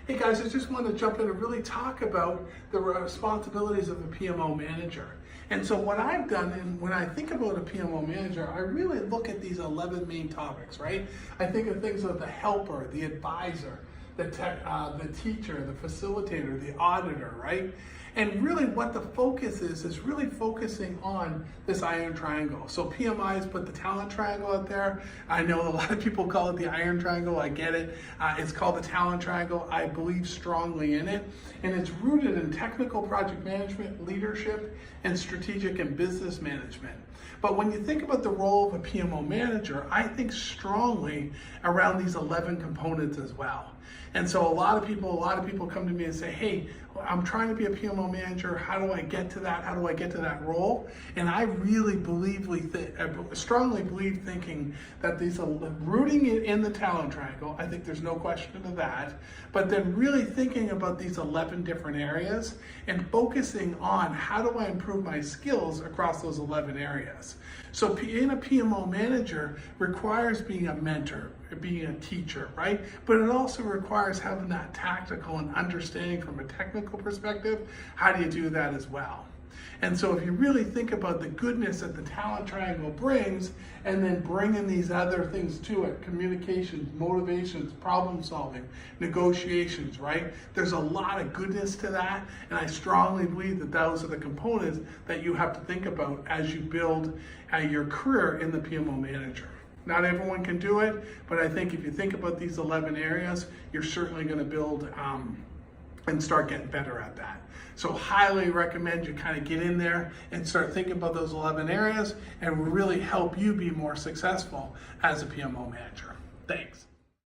Hey guys, I just want to jump in and really talk about the responsibilities of a PMO manager. And so what I've done, and when I think about a PMO manager, I really look at these 11 main topics, right? I think of things like the helper, the advisor, the teacher, the facilitator, the auditor, right? And really what the focus is really focusing on this iron triangle. So PMI has put the talent triangle out there. I know a lot of people call it the iron triangle, I get it. It's called the talent triangle. I believe strongly in it. And it's rooted in technical project management, leadership, and strategic and business management. But when you think about the role of a PMO manager, I think strongly around these 11 components as well. And so a lot of people come to me and say, hey, I'm trying to be a PMO manager. How do I get to that? How do I get to that role? And I really strongly believe thinking that these are rooting it in the talent triangle. I think there's no question of that. But then really thinking about these 11 different areas and focusing on how do I improve my skills across those 11 areas. So being a PMO manager requires being a mentor, being a teacher, right? But it also requires having that tactical and understanding from a technical perspective. How do you do that as well? And so if you really think about the goodness that the talent triangle brings, and then bringing these other things to it, communications, motivations, problem solving, negotiations, right? There's a lot of goodness to that, and I strongly believe that those are the components that you have to think about as you build your career in the PMO manager. Not everyone can do it, but I think if you think about these 11 areas, you're certainly going to build and start getting better at that. So highly recommend you kind of get in there and start thinking about those 11 areas and really help you be more successful as a PMO manager. Thanks.